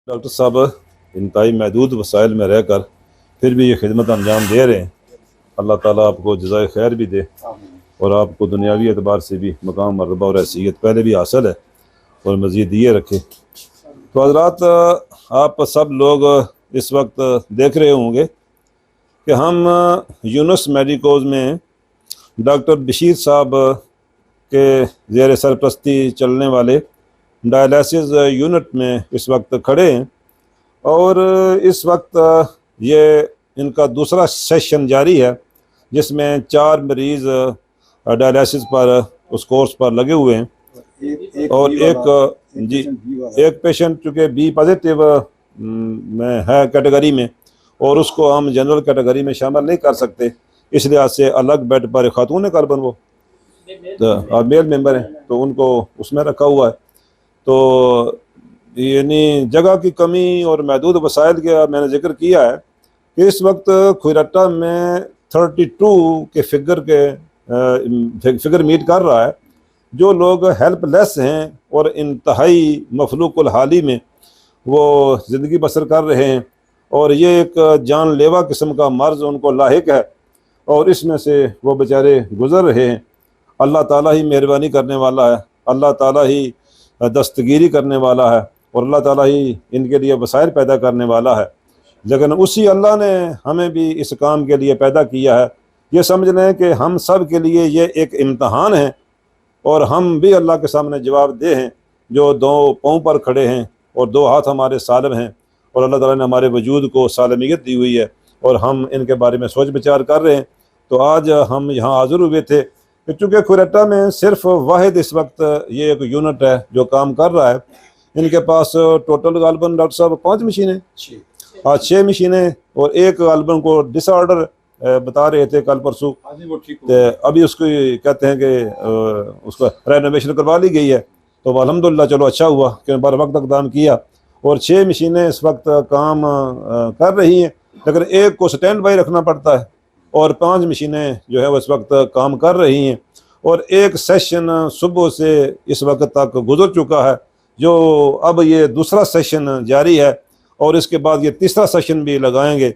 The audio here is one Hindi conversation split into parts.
डॉक्टर साहब इंतहाई महदूद वसाइल में रहकर फिर भी ये खिदमत अंजाम दे रहे हैं। अल्लाह ताला आपको जज़ाए खैर भी दे और आपको दुनियावी एतबार से भी मकाम मरतबा और हैसियत पहले भी हासिल है और मज़ीद ये रखे। तो हज़रात, आप सब लोग इस वक्त देख रहे होंगे कि हम यूनुस मेडिकोज में डॉक्टर बशीर साहब के ज़ेर सरपरस्ती चलने वाले डायलिसिस यूनिट में इस वक्त खड़े हैं और इस वक्त ये इनका दूसरा सेशन जारी है जिसमें 4 मरीज़ डायलिसिस पर उस कोर्स पर लगे हुए हैं और एक पेशेंट चूँकि बी पॉजिटिव में है कैटेगरी में और उसको हम जनरल कैटेगरी में शामिल नहीं कर सकते, इस लिहाज से अलग बेड पर खातून है कार्बन वो तो मेल मेंबर हैं तो उनको उसमें रखा हुआ है। तो यानी जगह की कमी और महदूद वसाइल का मैंने जिक्र किया है कि इस वक्त खुरट्टा में 32 के फिगर मीट कर रहा है। जो लोग हेल्पलेस हैं और इंतहाई मफलूकुल हाली में वो ज़िंदगी बसर कर रहे हैं और ये एक जानलेवा किस्म का मर्ज़ उनको लाहिक है और इसमें से वो बेचारे गुज़र रहे हैं। अल्लाह ताला ही मेहरबानी करने वाला है, अल्लाह ताला ही दस्तगीरी करने वाला है और अल्लाह ताला ही इनके लिए वसाइल पैदा करने वाला है। लेकिन उसी अल्लाह ने हमें भी इस काम के लिए पैदा किया है। ये समझ लें कि हम सब के लिए ये एक इम्तहान है और हम भी अल्लाह के सामने जवाबदेह हैं, जो 2 पाँव पर खड़े हैं और 2 हाथ हमारे सालम हैं और अल्लाह ताला ने हमारे वजूद को सालमियत दी हुई है और हम इनके बारे में सोच विचार कर रहे हैं। तो आज हम यहाँ हाज़िर हुए थे चूँकि खुरट्टा में सिर्फ वाहिद इस वक्त ये एक यूनिट है जो काम कर रहा है। इनके पास टोटल गालबन डॉक्टर साहब 5 मशीनें, 6 मशीनें और एक गालबन को डिसऑर्डर बता रहे थे कल परसों, तो अभी उसको कहते हैं कि उसको रेनोवेशन करवा ली गई है। तो अल्हम्दुलिल्लाह चलो अच्छा हुआ कि बर वक्त इक़दाम किया और 6 मशीनें इस वक्त काम कर रही हैं, लेकिन एक को स्टैंड बाई रखना पड़ता है और 5 मशीनें जो है वो इस वक्त काम कर रही हैं और एक सेशन सुबह से इस वक्त तक गुजर चुका है, जो अब ये दूसरा सेशन जारी है और इसके बाद ये तीसरा सेशन भी लगाएंगे।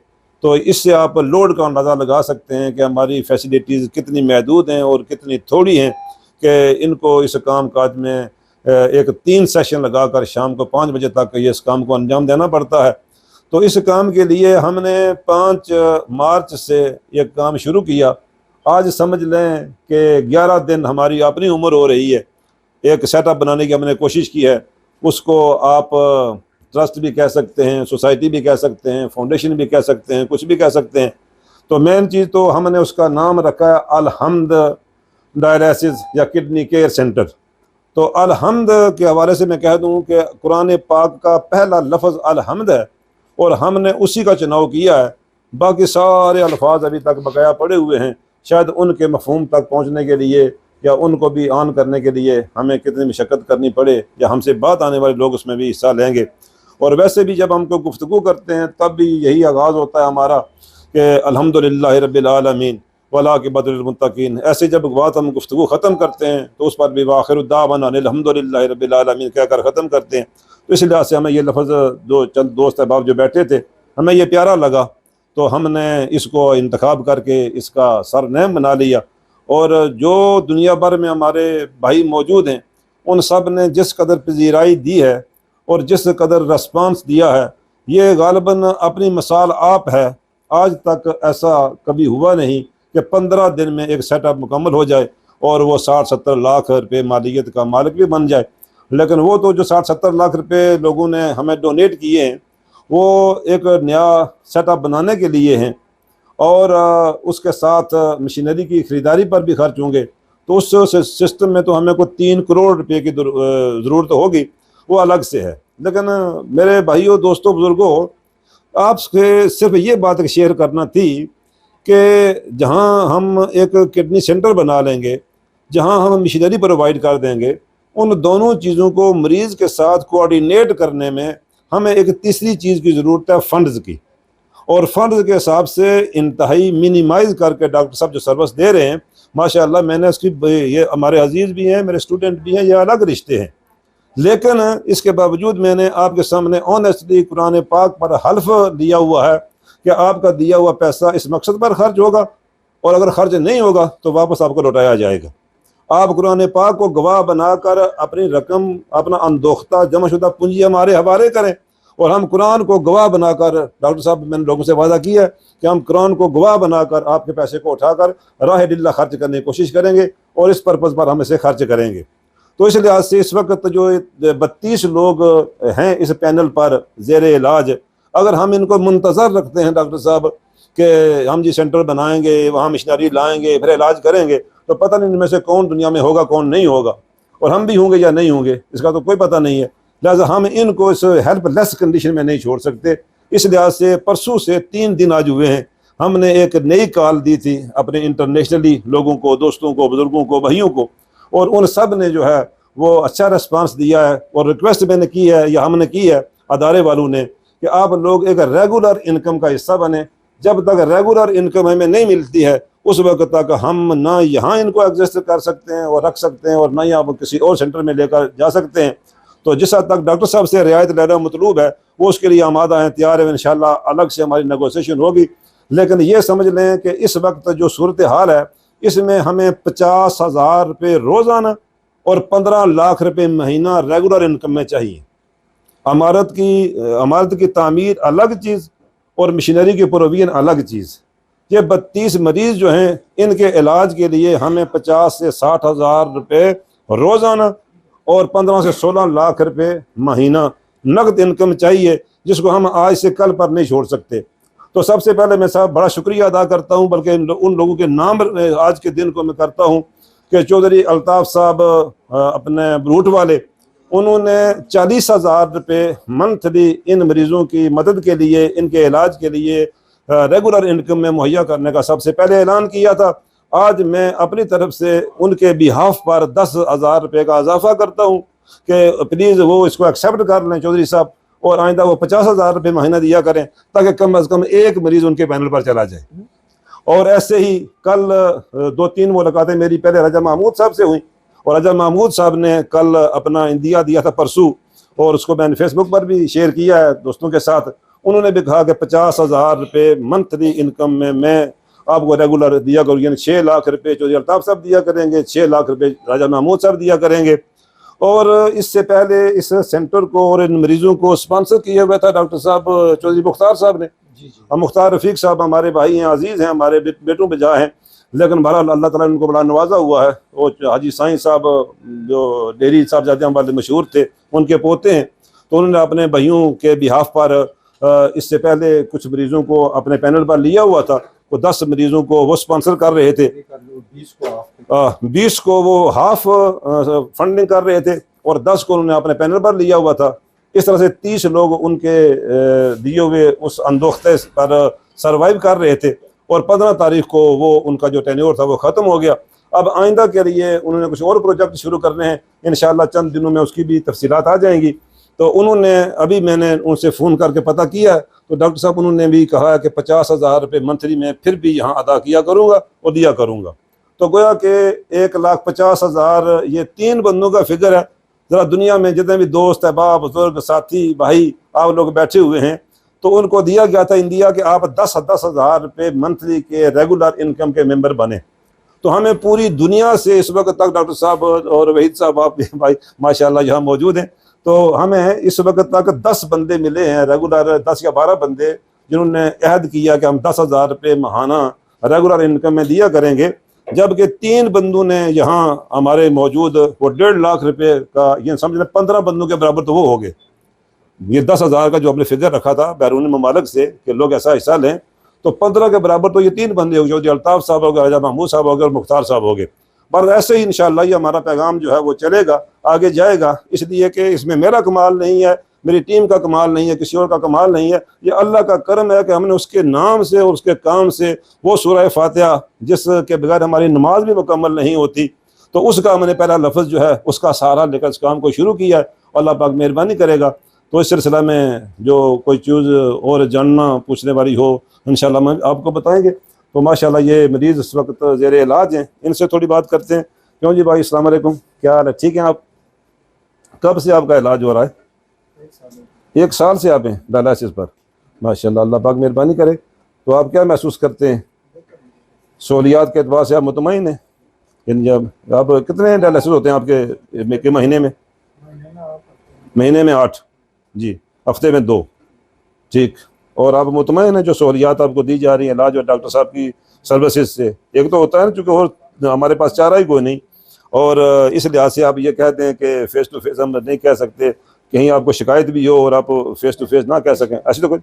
तो इससे आप लोड का अंदाज़ा लगा सकते हैं कि हमारी फैसिलिटीज़ कितनी महदूद हैं और कितनी थोड़ी हैं कि इनको इस काम काज में एक 3 सेशन लगाकर शाम को 5 बजे तक ये इस काम को अंजाम देना पड़ता है। तो इस काम के लिए हमने 5 मार्च से ये काम शुरू किया। आज समझ लें कि 11 दिन हमारी अपनी उम्र हो रही है। एक सेटअप बनाने की हमने कोशिश की है, उसको आप ट्रस्ट भी कह सकते हैं, सोसाइटी भी कह सकते हैं, फाउंडेशन भी कह सकते हैं, कुछ भी कह सकते हैं। तो मेन चीज़ तो हमने उसका नाम रखा है अल-हम्द डायलिसिस या किडनी केयर सेंटर। तो अल-हम्द के हवाले से मैं कह दूँ कि कुरान पाक का पहला लफ्ज़ अल-हम्द है और हमने उसी का चुनाव किया है। बाकी सारे अल्फाज अभी तक बकाया पड़े हुए हैं, शायद उनके मफहूम तक पहुँचने के लिए या उनको भी ऑन करने के लिए हमें कितनी मशक्क़त करनी पड़े या हमसे बात आने वाले लोग उसमें भी हिस्सा लेंगे। और वैसे भी जब हम कोई गुफ्तगू करते हैं तब भी यही आगाज़ होता है हमारा कि अल्हम्दुलिल्लाहि रब्बिल आलमीन वला आक़िबतुल मुत्तक़ीन। ऐसे जब बात हम गुफ्तगू ख़त्म करते हैं तो उस पर भी आखिर दावाना अल्हम्दुलिल्लाहि रब्बिल आलमीन कहकर ख़त्म करते हैं। तो इस लिहाज से हमें ये लफ्ज़ जो चंद दोस्त अहबाब जो बैठे थे हमें ये प्यारा लगा तो हमने इसको इंतखाब करके इसका सरनेम बना लिया। और जो दुनिया भर में हमारे भाई मौजूद हैं उन सब ने जिस कदर पजीराई दी है और जिस कदर रेस्पॉन्स दिया है, ये गालिबन अपनी मिसाल आप है। आज तक ऐसा कभी हुआ नहीं कि 15 दिन में एक सेटअप मुकम्मल हो जाए और वो 60-70 लाख रुपए मालियत का मालिक भी बन जाए। लेकिन वो तो जो 60-70 लाख रुपए लोगों ने हमें डोनेट किए हैं वो एक नया सेटअप बनाने के लिए हैं और उसके साथ मशीनरी की ख़रीदारी पर भी खर्च होंगे। तो उस सिस्टम में तो हमें को 3 करोड़ रुपए की ज़रूरत होगी, वो अलग से है। लेकिन मेरे भाइयों, दोस्तों, बुज़ुर्गों, आपसे सिर्फ ये बात शेयर करना थी कि जहां हम एक किडनी सेंटर बना लेंगे, जहां हम मशीनरी प्रोवाइड कर देंगे, उन दोनों चीज़ों को मरीज़ के साथ कोऑर्डिनेट करने में हमें एक तीसरी चीज़ की ज़रूरत है, फ़ंड्स की। और फ़ंड्स के हिसाब से इंतहाई मिनिमाइज़ करके डॉक्टर साहब जो सर्विस दे रहे हैं माशाअल्लाह, मैंने उसकी ये हमारे अजीज़ भी हैं, मेरे स्टूडेंट भी हैं, ये अलग रिश्ते हैं। लेकिन इसके बावजूद मैंने आपके सामने ऑनेस्टली कुरान पाक पर हल्फ लिया हुआ है कि आपका दिया हुआ पैसा इस मकसद पर खर्च होगा, और अगर खर्च नहीं होगा तो वापस आपको लौटाया जाएगा। आप कुरान पाक को गवाह बनाकर अपनी रकम, अपना अनदोख्ता जमाशुदा पूंजी हमारे हवाले करें, और हम कुरान को गवाह बनाकर, डॉक्टर साहब मैंने लोगों से वादा किया है कि हम कुरान को गवाह बनाकर आपके पैसे को उठाकर राह दिल्ला खर्च करने की कोशिश करेंगे, और इस पर्पज़ पर हम इसे खर्च करेंगे। तो इस लिहाज से इस वक्त जो 32 लोग हैं इस पैनल पर ज़ेर इलाज, अगर हम इनको मुंतज़र रखते हैं डॉक्टर साहब कि हम जी सेंटर बनाएंगे, वहाँ मिशनरी लाएंगे, फिर इलाज करेंगे, तो पता नहीं इनमें से कौन दुनिया में होगा कौन नहीं होगा, और हम भी होंगे या नहीं होंगे इसका तो कोई पता नहीं है। लिहाजा हम इनको इस हेल्पलेस कंडीशन में नहीं छोड़ सकते। इस लिहाज से परसों से 3 दिन आज हुए हैं, हमने एक नई कॉल दी थी अपने इंटरनेशनली लोगों को, दोस्तों को, बुजुर्गों को, भाइयों को, और उन सब ने जो है वो अच्छा रिस्पांस दिया है। और रिक्वेस्ट मैंने की है या हमने की है अदारे वालों ने कि आप लोग एक रेगुलर इनकम का हिस्सा बने। जब तक रेगुलर इनकम हमें नहीं मिलती है उस वक्त तक हम ना यहाँ इनको एडजस्ट कर सकते हैं और रख सकते हैं, और ना ही आप किसी और सेंटर में लेकर जा सकते हैं। तो जिस हद तक डॉक्टर साहब से रियायत लेना मतलूब है वो उसके लिए आमादा हैं, तैयार है, इंशाल्लाह अलग से हमारी नेगोशिएशन होगी। लेकिन ये समझ लें कि इस वक्त जो सूरत हाल है इसमें हमें 50,000 रुपये रोज़ाना और 15 लाख रुपये महीना रेगुलर इनकम में चाहिए। अमारत की तामीर अलग चीज़ और मशीनरी की प्रोविजन अलग चीज़। ये 32 मरीज़ जो हैं इनके इलाज के लिए हमें 50 से 60,000 रुपये रोज़ाना और 15 से 16 लाख रुपये महीना नकद इनकम चाहिए, जिसको हम आज से कल पर नहीं छोड़ सकते। तो सबसे पहले मैं साहब बड़ा शुक्रिया अदा करता हूँ, बल्कि उन लोगों के नाम आज के दिन को मैं करता हूँ कि चौधरी अल्ताफ़ साहब अपने बरूट वाले, उन्होंने 40,000 रुपये मंथली इन मरीज़ों की मदद के लिए, इनके इलाज के लिए रेगुलर इनकम में मुहैया करने का सबसे पहले ऐलान किया था। आज मैं अपनी तरफ से उनके बिहाफ पर 10,000 रुपये का इजाफा करता हूँ कि प्लीज़ वो इसको एक्सेप्ट कर लें चौधरी साहब, और आइंदा वो 50,000 रुपये महीना दिया करें ताकि कम अज़ कम एक मरीज़ उनके पैनल पर चला जाए। और ऐसे ही कल 2-3 मुलाकातें मेरी पहले रजा महमूद साहब से हुई, और रजा महमूद साहब ने कल अपना इंदिया दिया था परसों, और उसको मैंने फेसबुक पर भी शेयर किया है दोस्तों के साथ। उन्होंने भी कहा कि 50,000 रुपये मंथली इनकम में मैं आपको रेगुलर दिया करूँ, यानी 6 लाख रुपये चौधरी अल्ताफ़ साहब दिया करेंगे, 6 लाख रुपये राजा महमूद साहब दिया करेंगे। और इससे पहले इस सेंटर को और इन मरीज़ों को स्पॉन्सर किया हुआ था डॉक्टर साहब चौधरी मुख्तार साहब ने। मुख्तार रफ़ीक साहब हमारे भाई हैं, अजीज़ हैं, हमारे बेटों पे जा हैं, लेकिन बहरहाल अल्लाह ताला ने उनको बड़ा नवाजा हुआ है। वो हाजी साईं साहब जो डेरी साहबजादे वाले मशहूर थे उनके पोते हैं, तो उन्होंने अपने भाइयों के बिहाफ पर इससे पहले कुछ मरीज़ों को अपने पैनल पर लिया हुआ था। वो 10 मरीज़ों को वो स्पॉन्सर कर रहे थे, 20 को वो हाफ फंडिंग कर रहे थे, और 10 को उन्होंने अपने पैनल पर लिया हुआ था। इस तरह से 30 लोग उनके दिए हुए उस अंदोख्ते पर सर्वाइव कर रहे थे, और 15 तारीख को वो उनका जो टेन्योर था वो ख़त्म हो गया। अब आइंदा के लिए उन्होंने कुछ और प्रोजेक्ट शुरू करने हैं, इंशाल्लाह चंद दिनों में उसकी भी तफसीलात आ जाएंगी। तो उन्होंने अभी मैंने उनसे फ़ोन करके पता किया, तो डॉक्टर साहब उन्होंने भी कहा कि 50,000 रुपये मंथली में फिर भी यहाँ अदा किया करूँगा और दिया करूँगा। तो गोया कि 1,50,000 ये 3 बंदों का फिगर है। ज़रा दुनिया में जितने भी दोस्त अहबाब बुजुर्ग साथी भाई आप लोग बैठे हुए हैं, तो उनको दिया गया था इंडिया के आप 10,000 रुपये मंथली के रेगुलर इनकम के मेंबर बने। तो हमें पूरी दुनिया से इस वक्त तक डॉक्टर साहब और वहीद साहब आप भाई माशाल्लाह यहाँ मौजूद हैं, तो हमें इस वक्त तक 10 बंदे मिले हैं रेगुलर, 10 या 12 बंदे जिन्होंने अहद किया कि हम 10,000 रुपये महाना रेगुलर इनकम में दिया करेंगे। जबकि 3 बंदों ने यहाँ हमारे मौजूद वो 1.5 लाख रुपये का, ये समझ 15 बंदों के बराबर तो वो हो गए। ये 10,000 का जो हमने फिगर रखा था बैरून ममालिक से कि लोग ऐसा हिस्सा लें, तो 15 के बराबर तो ये 3 बंदे हो गए, जो अल्ताफ़ साहब हो गए, राजा महमूद साहब हो गए और मुख्तार साहब हो गए। पर ऐसे ही इंशाअल्लाह ये हमारा पैगाम जो है वो चलेगा, आगे जाएगा। इसलिए कि इसमें मेरा कमाल नहीं है, मेरी टीम का कमाल नहीं है, किसी और का कमाल नहीं है, ये अल्लाह का करम है कि हमने उसके नाम से और उसके काम से वो सूरह फातिहा जिसके बगैर हमारी नमाज भी मुकम्मल नहीं होती, तो उसका हमने पहला लफ्ज़ जो है उसका सहारा लेकर इस काम को शुरू किया है। अल्लाह पाक मेहरबानी करेगा। तो इस सिलसिला में जो कोई चीज़ और जानना पूछने वाली हो इंशाअल्लाह हम आपको बताएंगे। तो माशाअल्लाह ये मरीज़ इस वक्त ज़ेरे इलाज हैं, इनसे थोड़ी बात करते हैं। क्यों जी भाई, अस्सलाम वालेकुम, क्या हाल है? ठीक हैं आप? कब से आपका इलाज हो रहा है? 1 साल से आप हैं डायलिसिस पर। माशाल्लाह, अल्लाह पाक मेहरबानी करे। तो आप क्या महसूस करते हैं? सहूलियात के अतबार से आप मुतमईन हैं? यानी जब आप कितने डायलिसिस होते हैं आपके महीने में? महीने में 8 जी, हफ्ते में 2। ठीक। और आप मुतमईन हैं जो सहूलियात आपको दी जा रही हैं इलाज और डॉक्टर साहब की सर्विसेज से? एक तो होता है ना, चूँकि और हमारे पास चारा ही कोई नहीं, और इस लिहाज से आप ये कहते हैं कि फेस टू फेस हम नहीं कह सकते, कहीं आपको शिकायत भी हो और आप फेस टू फेस ना कह सकें, ऐसी तो कोई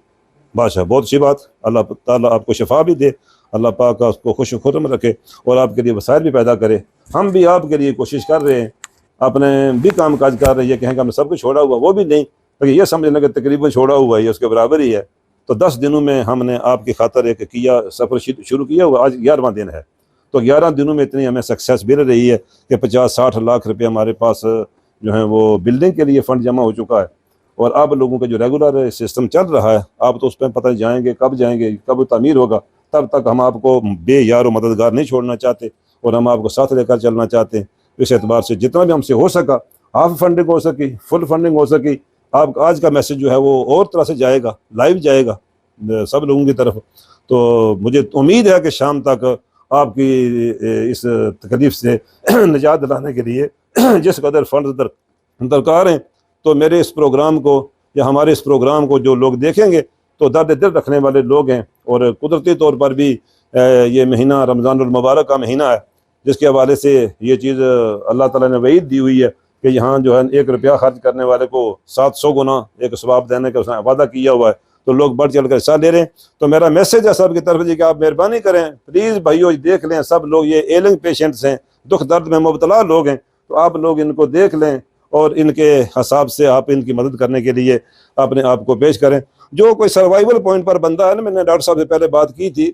बादशाह, बहुत अच्छी बात। अल्लाह ताला आपको शिफा भी दे, अल्लाह पाक उसको खुश खुर्रम रखे और आपके लिए वसाइल भी पैदा करे। हम भी आपके लिए कोशिश कर रहे हैं, अपने भी काम काज कर रहे हैं, कहेंगे हमने सब कुछ छोड़ा हुआ, वो भी नहीं, लेकिन ये समझ लें कि तकरीबन छोड़ा हुआ है, उसके बराबर ही है। तो 10 दिनों में हमने आपकी खातर एक किया सफ़र शुरू किया हुआ, आज 11वां दिन है। तो 11 दिनों में इतनी हमें सक्सेस मिल रही है कि 50-60 लाख रुपये हमारे पास जो है वो बिल्डिंग के लिए फ़ंड जमा हो चुका है। और अब लोगों का जो रेगुलर सिस्टम चल रहा है, आप तो उस पर पता जाएंगे, कब तामीर होगा, तब तक हम आपको बेयार और मददगार नहीं छोड़ना चाहते, और हम आपको साथ लेकर चलना चाहते हैं। इस एतबार से जितना भी हमसे हो सका, हाफ फंडिंग हो सकी, फुल फंडिंग हो सकी, आप आज का मैसेज जो है वो और तरह से जाएगा, लाइव जाएगा सब लोगों की तरफ। तो मुझे उम्मीद है कि शाम तक आपकी इस तकलीफ से निजात दिलाने के लिए जिस कदर फंड दरकार हैं, तो मेरे इस प्रोग्राम को या हमारे इस प्रोग्राम को जो लोग देखेंगे तो दर्द दिल रखने वाले लोग हैं। और कुदरती तौर पर भी ये महीना रमज़ानुल मुबारक का महीना है, जिसके हवाले से ये चीज़ अल्लाह ताला ने वईद दी हुई है कि यहाँ जो है 1 रुपया खर्च करने वाले को 700 गुना एक सवाब देने का उसने वादा किया हुआ है। तो लोग बढ़ चढ़ कर हिस्सा ले रहे हैं। तो मेरा मैसेज है सबकी तरफ जी कि आप मेहरबानी करें, प्लीज़ भाइयों देख लें, सब लोग ये एलिंग पेशेंट्स हैं, दुख दर्द में मुबतला लोग हैं, तो आप लोग इनको देख लें और इनके हिसाब से आप इनकी मदद करने के लिए अपने आप को पेश करें। जो कोई सर्वाइवल पॉइंट पर बंदा है ना, मैंने डॉक्टर साहब से पहले बात की थी,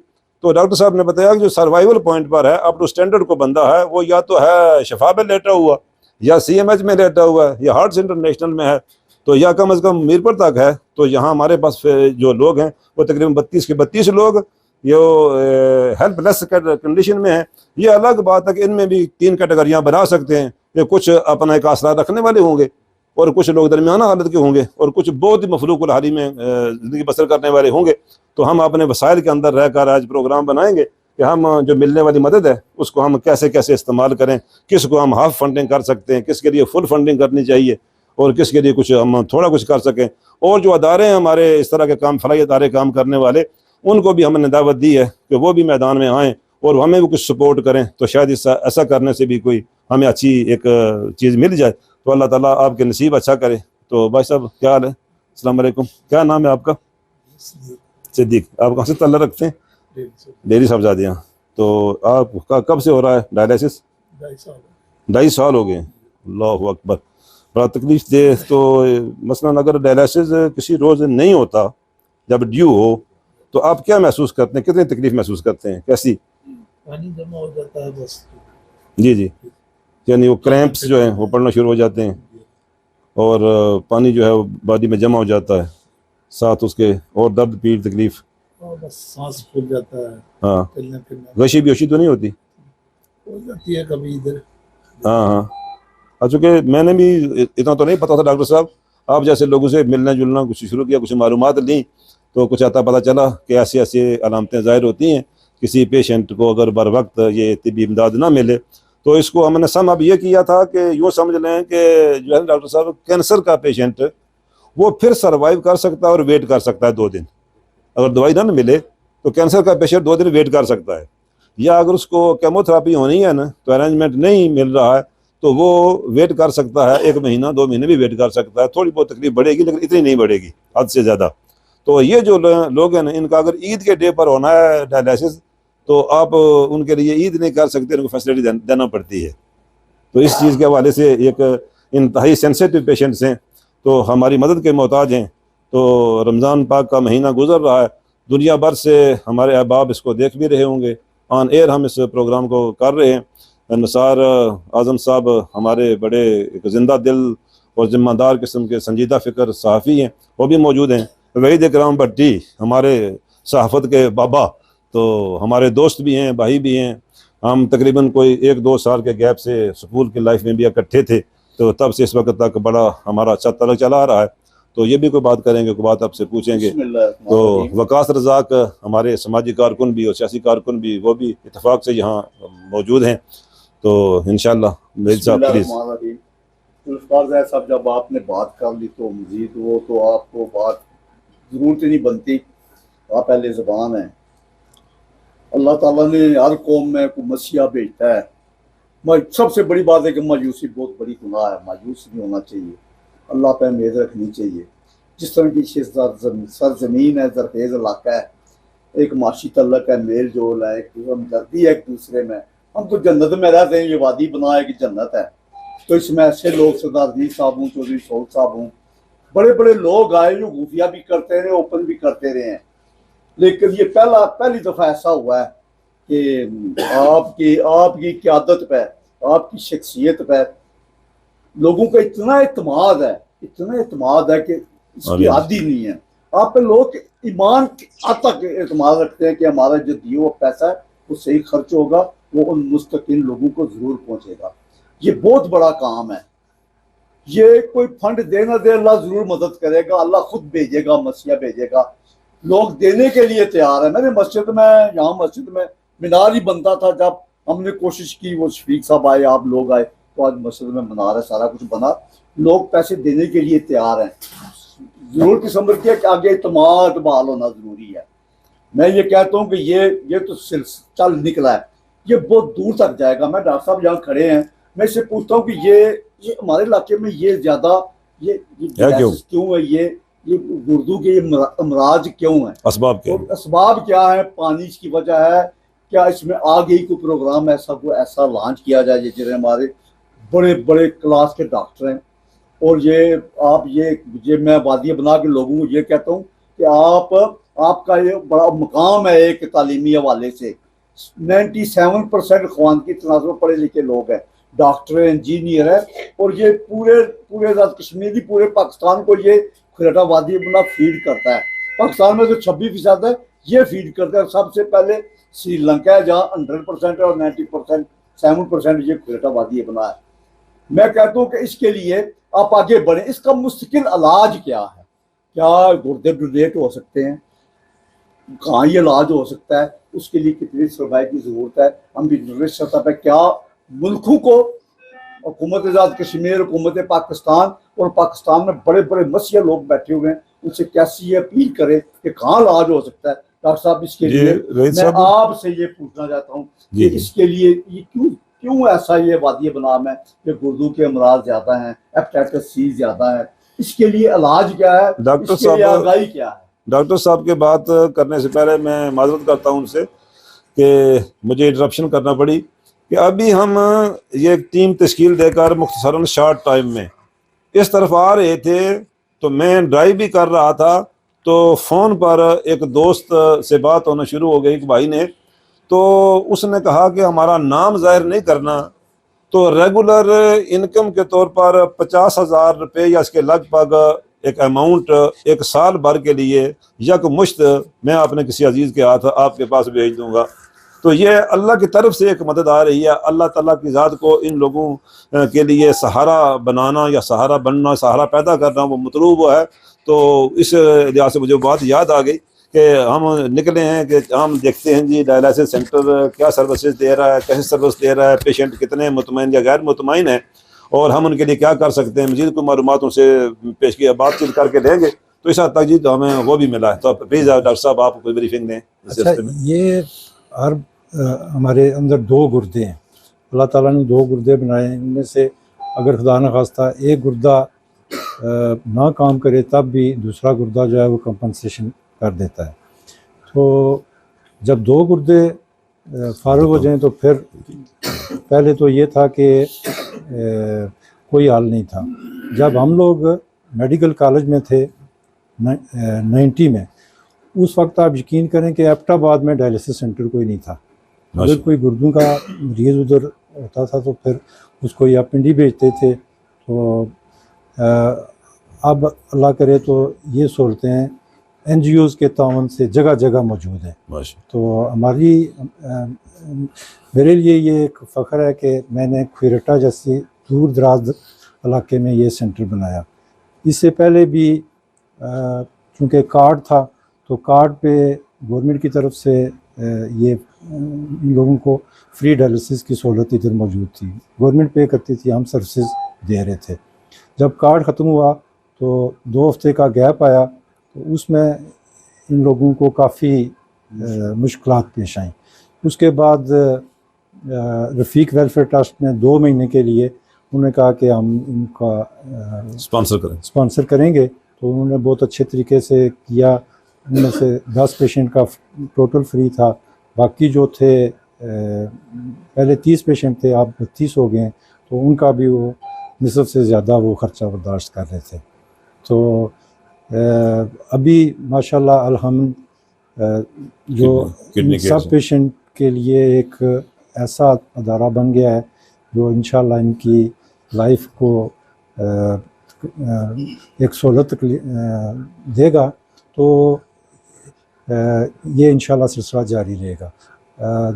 तो डॉक्टर साहब ने बताया कि जो सर्वाइवल पॉइंट पर है, अप टू स्टैंडर्ड को बंदा है, वो या तो है शफा में लेटा हुआ, या CMH में लेटा हुआ है, या हार्ट्स इंटरनेशनल में है, तो या कम अज़ कम मीरपुर तक है। तो यहाँ हमारे पास जो लोग हैं वो तकरीबन 32 के 32 लोग ये हेल्पलेस कंडीशन में है। ये अलग बात है कि इनमें भी 3 कैटेगरियाँ बना सकते हैं। ये कुछ अपना एक आसरा रखने वाले होंगे, और कुछ लोग दरमियाना हालत के होंगे, और कुछ बहुत ही मफलूकुल हाली में ज़िंदगी बसर करने वाले होंगे। तो हम अपने वसाइल के अंदर रहकर आज प्रोग्राम बनाएंगे कि हम जो मिलने वाली मदद है उसको हम कैसे कैसे इस्तेमाल करें, किस को हम हाफ फंडिंग कर सकते हैं, किसके लिए फुल फंडिंग करनी चाहिए, और किसके लिए कुछ हम थोड़ा कुछ कर सकें। और जो अदारे हैं हमारे इस तरह के काम, फलाई अदारे काम करने वाले, उनको भी हमने दावत दी है कि वो भी मैदान में आएँ और हमें भी कुछ सपोर्ट करें। तो शायद ऐसा करने से भी कोई हमें अच्छी एक चीज़ मिल जाए। तो अल्लाह ताला आपके नसीब अच्छा करे। तो भाई साहब क्या हाल है? अस्सलाम वालेकुम, क्या नाम है आपका? सिद्दीक। आप कहाँ से तल्ला रखते हैं? डेरी साहबजादियाँ। तो आपका कब से हो रहा है डायलिसिस? 2.5 साल हो गए। अल्लाहु अकबर, बड़ा तकलीफ दे। तो मसलन अगर डायलिसिस किसी रोज़ नहीं होता, जब ड्यू हो, तो आप क्या महसूस करते हैं, कितनी तकलीफ महसूस करते हैं, कैसी? पानी जमा हो जाता है बस। जी, यानी वो क्रैम्प्स जो हैं वो पड़ना शुरू हो जाते हैं, और पानी जो है वो बॉडी में जमा हो जाता है, साथ उसके और दर्द पीड़ तकलीफ, और बस सांस फूल जाता है। हाँ, चलने फिरने गशी बेहोशी तो नहीं होती? हो जाती है कभी इधर। हाँ। चूँकि मैंने भी इतना तो नहीं पता था डॉक्टर साहब, आप जैसे लोगों से मिलना जुलना कुछ शुरू किया, कुछ मालूमात ली, तो कुछ आता पता चला कि ऐसी ऐसी अलामतें ज़ाहिर होती हैं किसी पेशेंट को अगर बर वक्त ये तिब्बी इमदाद ना मिले। तो इसको हमने अब ये किया था कि यूँ समझ लें कि जो है डॉक्टर साहब, कैंसर का पेशेंट वो फिर सर्वाइव कर सकता है और वेट कर सकता है 2 दिन। अगर दवाई ना मिले तो कैंसर का पेशेंट 2 दिन वेट कर सकता है। या अगर उसको केमोथेरापी होनी है ना, तो अरेंजमेंट नहीं मिल रहा है, तो वो वेट कर सकता है, 1 महीना 2 महीने भी वेट कर सकता है। थोड़ी बहुत तकलीफ बढ़ेगी, लेकिन इतनी नहीं बढ़ेगी हद से ज़्यादा। तो ये जो लोग हैं ना, इनका अगर ईद के डे पर होना है डायलिसिस, तो आप उनके लिए ईद नहीं कर सकते, उनको फैसिलिटी देना पड़ती है। तो इस चीज़ के हवाले से एक इंतहाई सेंसिटिव पेशेंट्स हैं, तो हमारी मदद के मोहताज हैं। तो रमज़ान पाक का महीना गुजर रहा है, दुनिया भर से हमारे अहबाब इसको देख भी रहे होंगे, ऑन एयर हम इस प्रोग्राम को कर रहे हैं। निसार आज़म साहब हमारे बड़े एक ज़िंदा दिल और ज़िम्मेदार किस्म के संजीदा फ़िक्र सहाफ़ी हैं, वो भी मौजूद हैं। वहीद इकराम भट्टी हमारे सहाफ़त के बाबा, तो हमारे दोस्त भी हैं, भाई भी हैं। हम तकरीबन कोई 1-2 साल के गैप से स्कूल की लाइफ में भी इकट्ठे थे। तो तब से इस वक्त तक बड़ा हमारा अच्छा ताल्लुक चला आ रहा है। तो ये भी कोई बात करेंगे, कोई बात आपसे पूछेंगे। तो वकास रज़ाक हमारे समाजी कारकुन भी और सियासी कारकुन भी, वो भी इत्तेफाक से यहाँ मौजूद हैं। तो इंशाअल्लाह मेरे साहब प्लीज़। जुल्फ़िकार साहब, जब आपने बात कर ली तो मजीद वो तो आपको बात ज़रूरत ही नहीं बनती, आप पहले ज़बान हैं। अल्लाह ताला ने हर कौम में को मसीहा भेजता है। सबसे बड़ी बात है कि मायूसी बहुत बड़ी गुनाह है, मायूस नहीं होना चाहिए, अल्लाह पे उम्मीद रखनी चाहिए। जिस तरह की सरजमीन है, जरखेज़ इलाका है, एक माशी तल्लक है, मेल जोल है, एक हमदर्दी है एक दूसरे में। हम तो जन्नत में रहते हैं, ये वादी बना है कि जन्नत है। तो इसमें ऐसे लोग सरदार अजीज साहब हूँ, चौधरी सऊद साहब हूँ, बड़े बड़े लोग आए जो खुफिया भी करते रहे, ओपन भी करते रहे हैं। लेकिन ये पहली दफ़ा ऐसा हुआ है कि आपकी क़यादत पे, आपकी शख्सियत पे लोगों का इतना एतमाद है कि इसकी हद ही नहीं है। आप पे लोग ईमान हद तक एतमाद रखते हैं कि हमारा जो दिया हुआ पैसा है वो सही खर्च होगा, वो उन मुस्तकिन लोगों को जरूर पहुंचेगा। ये बहुत बड़ा काम है। ये कोई फंड दे ना दे, अल्लाह जरूर मदद करेगा, अल्लाह खुद भेजेगा, मसीहा भेजेगा। लोग देने के लिए तैयार है। मैंने यहाँ मस्जिद में मीनार ही बनता था, जब हमने कोशिश की, वो शफीक साहब आए, आप लोग आए, तो आज मस्जिद में मीनार है, सारा कुछ बना। लोग पैसे देने के लिए तैयार हैं। जरूर की समझ के कि आगे इत्मीनान बहाल होना जरूरी है। मैं ये कहता हूँ कि ये तो चल निकला है, ये बहुत दूर तक जाएगा। मैं डॉक्टर साहब यहाँ खड़े हैं, मैं इससे पूछता हूँ कि ये हमारे इलाके में ये ज्यादा ये क्यों है, ये उर्दू के अमराज क्यों है, असबाब क्या तो असबाब क्या है? पानी की वजह है क्या? इसमें आगे ही कोई प्रोग्राम ऐसा लॉन्च किया जाए जिसमें हमारे बड़े बड़े क्लास के डॉक्टर हैं। और ये मैं वादियाँ बना के लोगों को ये कहता हूँ कि आपका ये बड़ा मकाम है एक तालीमी हवाले से। 97% ख़वान की तनाज़ में पढ़े लिखे लोग हैं, डॉक्टर है, इंजीनियर है, और ये पूरे कश्मीरी पूरे पाकिस्तान को ये खुरेटा वादी अपना फीड करता है। पाकिस्तान में जो 26% है ये फीड करता है। सबसे पहले श्रीलंका है जहाँ 100% और 90% 7% ये खुरेटा वादी बना है। मैं कहता हूँ कि इसके लिए आप आगे बढ़े। इसका मुस्तकिल इलाज क्या है? क्या गुर्दे डोनेट हो सकते हैं? कहाँ ये इलाज हो सकता है? उसके लिए कितनी सरमाए की जरूरत है? हम इंटरनेशनल सतह पर क्या मुल्कों को, हुकूमत आज़ाद कश्मीर, हुकूमत पाकिस्तान और पाकिस्तान में बड़े बड़े मसीहा लोग बैठे हुए हैं, उनसे कैसी ये अपील करें कि कहाँ इलाज हो सकता है? डॉक्टर साहब, इसके लिए मैं आपसे ये पूछना चाहता हूँ कि इसके लिए ये क्यों ऐसा ये वादी बनाम है कि गुर्दों के अमराज ज्यादा हैं, हेपेटाइटिस सी ज्यादा है? इसके लिए इलाज क्या है? डॉक्टर साहब, आगाही क्या है? डॉक्टर साहब के बात करने से पहले मैं माजरत करता हूँ उनसे कि मुझे इंटरप्शन करना पड़ी कि अभी हम ये टीम तश्कील देकर मुख्तसरन शॉर्ट टाइम में इस तरफ आ रहे थे, तो मैं ड्राइव भी कर रहा था, तो फ़ोन पर एक दोस्त से बात होना शुरू हो गई, एक भाई ने। तो उसने कहा कि हमारा नाम जाहिर नहीं करना, तो रेगुलर इनकम के तौर पर 50,000 रुपये या इसके लगभग एक अमाउंट एक साल भर के लिए यकमुश्त मैं अपने किसी अजीज़ के हाथ आपके पास भेज दूंगा। तो ये अल्लाह की तरफ से एक मदद आ रही है। अल्लाह ताला की ज़ात को इन लोगों के लिए सहारा बनाना या सहारा बनना, सहारा पैदा करना वो मतलूब है। तो इस लिहाज से मुझे बात याद आ गई कि हम निकले हैं कि हम देखते हैं जी डायलिसिस सेंटर क्या सर्विसेज दे रहा है, कैसे सर्विस दे रहा है, पेशेंट कितने मुतमईन या गैर मुतमईन है, और हम उनके लिए क्या कर सकते हैं। मजीद कोई मालूमात उनसे पेश किया, बातचीत करके देंगे। तो इस हद तक जी तो हमें वो भी मिला है। तो प्लीज़ डॉक्टर साहब आप कोई ब्रीफिंग दें। अच्छा, ये हर हमारे अंदर 2 गुर्दे हैं, अल्लाह ताला ने 2 गुर्दे बनाए हैं। इनमें से अगर खुदा न खास्ता एक गुर्दा ना काम करे तब भी दूसरा गुर्दा जो है वो कंपनसेशन कर देता है। तो जब 2 गुर्दे फारुग हो जाएं तो फिर पहले तो ये था कि कोई हाल नहीं था। जब हम लोग मेडिकल कॉलेज में थे 90 में, उस वक्त आप यकीन करें कि एबटाबाद में डायलिसिस सेंटर कोई नहीं था। अगर कोई गुर्दों का मरीज़ उधर होता था तो फिर उसको या पिंडी भेजते थे। तो अब अल्लाह करे तो ये सहूलतें NGOs के तावन से जगह जगह मौजूद हैं। तो मेरे लिए ये एक फ़ख्र है कि मैंने खुरेटा जैसी दूर दराज इलाके में ये सेंटर बनाया। इससे पहले भी चूँकि कार्ड था तो कार्ड पे गवर्नमेंट की तरफ से ये इन लोगों को फ्री डायलिसिस की सहूलत इधर मौजूद थी, गवर्नमेंट पे करती थी, हम सर्विसेज दे रहे थे। जब कार्ड ख़त्म हुआ तो 2 हफ्ते का गैप आया तो उसमें इन लोगों को काफ़ी मुश्किलात पेश आईं। उसके बाद रफ़ीक वेलफेयर ट्रस्ट ने 2 महीने के लिए उन्होंने कहा कि हम इनका स्पॉन्सर करेंगे, तो उन्होंने बहुत अच्छे तरीके से किया। उनमें से 10 पेशेंट का टोटल फ्री था, बाकी जो थे पहले 30 पेशेंट थे, अब 32 हो गए, तो उनका भी वो निसफ से ज़्यादा वो ख़र्चा बर्दाश्त कर रहे थे। तो अभी माशाल्लाह अल्हम्द जो सब पेशेंट के लिए एक ऐसा अदारा बन गया है जो इंशाल्लाह इनकी लाइफ को एक सहूलत देगा। तो ये इंशाल्लाह सिलसिला जारी रहेगा।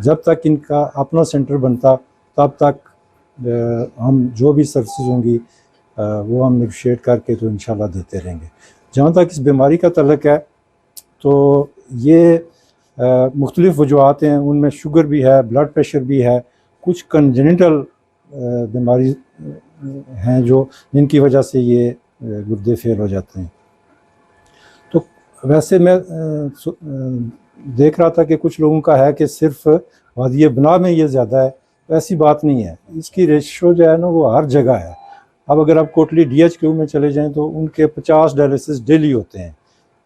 जब तक इनका अपना सेंटर बनता तब तक हम जो भी सर्विसेज होंगी वो हम नेगोशिएट करके तो इंशाल्लाह देते रहेंगे। जहाँ तक इस बीमारी का तल्लक है तो ये मुख्तलिफ़ वजूहात हैं, उनमें शुगर भी है, ब्लड प्रेशर भी है, कुछ कंजेनिटल बीमारी हैं जो जिनकी वजह से ये गुर्दे फेल हो जाते हैं। तो वैसे मैं देख रहा था कि कुछ लोगों का है कि सिर्फ वादिय बना में ये ज़्यादा है, ऐसी बात नहीं है। इसकी रेशो जो है ना वो हर जगह है। अब अगर आप कोटली DHQ में चले जाएं तो उनके 50 डायलिसिस डेली होते हैं,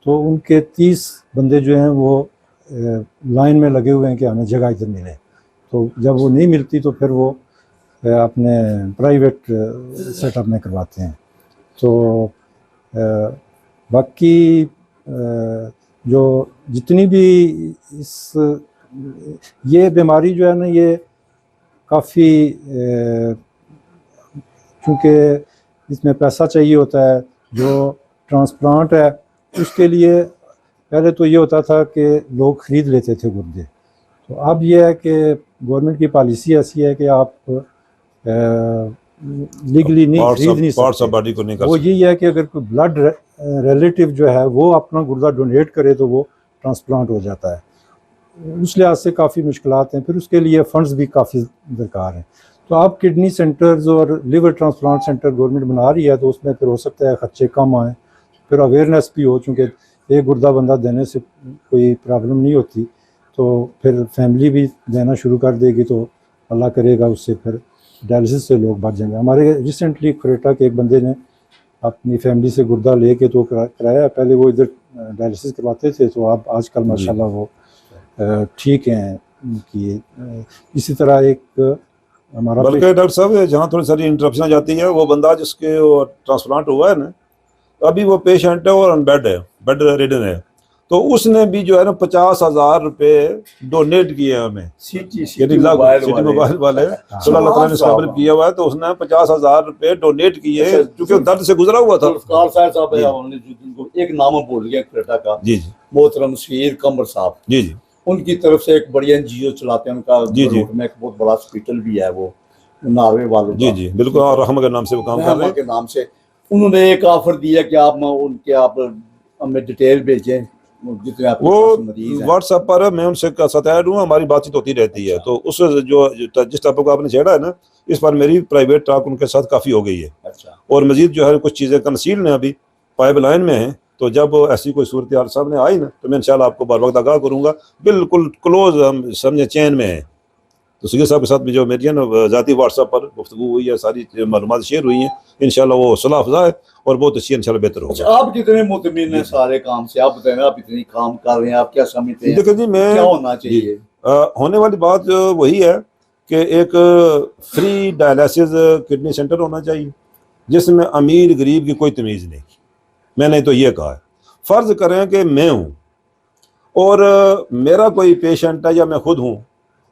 तो उनके 30 बंदे जो हैं वो लाइन में लगे हुए हैं कि हमें जगह इधर मिले। तो जब वो नहीं मिलती तो फिर वो अपने प्राइवेट सेटअप में करवाते हैं। तो बाकी जो जितनी भी ये बीमारी जो है ना ये काफ़ी क्योंकि इसमें पैसा चाहिए होता है। जो ट्रांसप्लांट है उसके लिए पहले तो ये होता था कि लोग ख़रीद लेते थे गुर्दे, तो अब ये है कि गवर्नमेंट की पॉलिसी ऐसी है कि आप लीगली नहीं खरीद नहीं सकते। वो यही है कि अगर कोई ब्लड रिलेटिव जो है वो अपना गुर्दा डोनेट करे तो वो ट्रांसप्लांट हो जाता है। उस लिहाज से काफ़ी मुश्किलात हैं, फिर उसके लिए फ़ंड्स भी काफ़ी दरकार हैं। तो आप किडनी सेंटर्स और लिवर ट्रांसप्लांट सेंटर गवर्नमेंट बना रही है, तो उसमें फिर हो सकता है ख़र्चे कम आएँ, फिर अवेयरनेस भी हो, चूँकि एक गुर्दा बंदा देने से कोई प्रॉब्लम नहीं होती, तो फिर फैमिली भी देना शुरू कर देगी, तो अल्लाह करेगा उससे फिर डायलिसिस से लोग बच जाएंगे। हमारे रिसेंटली क्रेटा के एक बंदे ने अपनी फैमिली से गुर्दा लेके तो कराया, पहले वो इधर डायलिसिस करवाते थे, तो अब आजकल माशाल्लाह वो ठीक हैं कि इसी तरह एक हमारा बल्कि डॉक्टर साहब जहाँ थोड़ी सारी इंटरप्शन आ जाती है, वो बंदा जिसके ट्रांसप्लांट हुआ है ना, अभी वो पेशेंट है और ऑन बेड है, बेड रिडन है, तो उसने भी जो है ना 50,000 रुपए डोनेट किए हैं हमें, सिटी मोबाइल वाले अल्लाह ने काबिल किया हुआ है, तो उसने 50,000 रुपए डोनेट किए क्योंकि दर्द से गुजरा हुआ था। एक नाम भूल गया क्रेटा का, जी जी, मोहतरम शहीद कमर साहब, जी जी, उनकी तरफ से एक बड़ी NGO चलाते हैं, उनका जी जी में एक बहुत बड़ा हॉस्पिटल भी है, वो नार्वे वालों जी जी बिल्कुल, और रहमा के नाम से वो काम कर रहे हैं। के नाम से उन्होंने एक ऑफर दिया कि आप उनके आप हमें डिटेल भेजें, जितने आप वो व्हाट्सएप पर मैं उनसे साथ ऐड हूँ, हमारी बातचीत होती रहती है। तो उस जो जिस टॉपिक को आपने छेड़ा है ना, इस पर मेरी प्राइवेट टॉक उनके साथ काफ़ी हो गई है। अच्छा, और मजीद जो है कुछ चीज़ें कंसील्ड हैं, अभी पाइपलाइन में हैं, तो जब ऐसी कोई सूरत हाल सामने आई ना तो मैं इंशाल्लाह आपको बार वक्त आगाह करूँगा। बिल्कुल क्लोज हम समझे चैन में हैं। तो सगीर साहब के साथ में जो मेरी है ना ज़ाती व्हाट्सएप पर गुफ्तगू हुई है, सारी मालूमात शेयर हुई हैं, इंशाल्लाह वो सुलह अफ़ज़ा है और बहुत अच्छी इंशाल्लाह बेहतर होगा। अच्छा, आप कितने मुतमिन हैं सारे काम से? आप बताएं, आप इतनी काम कर रहे हैं, आप क्या समझते हैं? देखिए जी, मैं क्या होना चाहिए? होने वाली बात वही है कि एक फ्री डायलिसिस किडनी सेंटर होना चाहिए जिसमें अमीर गरीब की कोई तमीज़ नहीं। मैंने तो ये कहा है, फ़र्ज़ करें कि मैं हूँ और मेरा कोई पेशेंट है या मैं खुद हूँ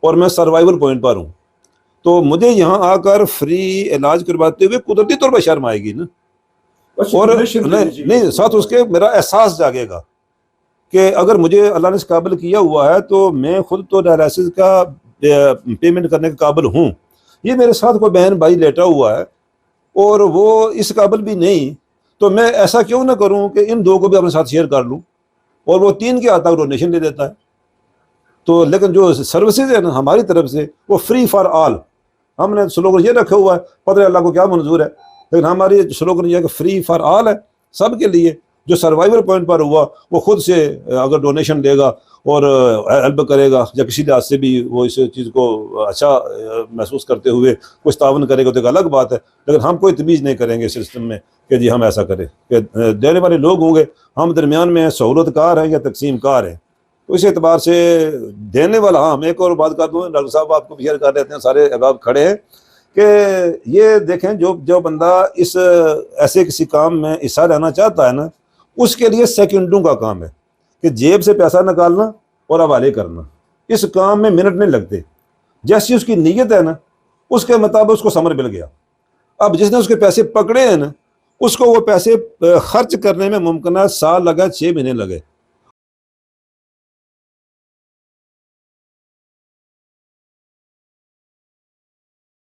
और मैं सर्वाइवल पॉइंट पर हूँ, तो मुझे यहाँ आकर फ्री इलाज करवाते हुए कुदरती तौर पर शर्म आएगी ना, और नहीं साथ उसके मेरा एहसास जागेगा कि अगर मुझे अल्लाह ने इस काबिल किया हुआ है तो मैं खुद तो डायलिसिस का पेमेंट करने के काबिल हूँ। ये मेरे साथ कोई बहन भाई लेटा हुआ है, और वो इस काबिल भी नहीं, तो मैं ऐसा क्यों ना करूं कि इन दो को भी अपने साथ शेयर कर लूं, और वो 3 के आता डोनेशन दे देता है। तो लेकिन जो सर्विसेज है ना हमारी तरफ से वो फ्री फॉर ऑल, हमने स्लोगन ये रखा हुआ है, पता है अल्लाह को क्या मंजूर है, लेकिन हमारी स्लोगन ये है कि फ्री फॉर ऑल है, सबके लिए। जो सर्वाइवल पॉइंट पर हुआ वो खुद से अगर डोनेशन देगा और हेल्प करेगा या किसी लिहाज से भी वो इस चीज़ को अच्छा महसूस करते हुए कुछ तावन करेगा तो एक अलग बात है, लेकिन हम कोई तमीज़ नहीं करेंगे सिस्टम में कि जी हम ऐसा करें कि देने वाले लोग होंगे, हम दरमियान में सहूलतकार हैं या तकसीम कार हैं। तो इस एतबार से देने वाला, हाँ मैं एक और बात कर दूँ, डॉक्टर साहब आपको भी शेयर कर लेते हैं, सारे अहबाब खड़े हैं कि ये देखें जो बंदा इस ऐसे किसी काम में हिस्सा लेना चाहता है ना, उसके लिए सेकंडों का काम है कि जेब से पैसा निकालना और हवाले करना, इस काम में मिनट नहीं लगते। जैसी उसकी नीयत है ना उसके मुताबिक उसको समर मिल गया। अब जिसने उसके पैसे पकड़े हैं ना उसको वो पैसे खर्च करने में मुमकिन है साल लगा, 6 महीने लगे,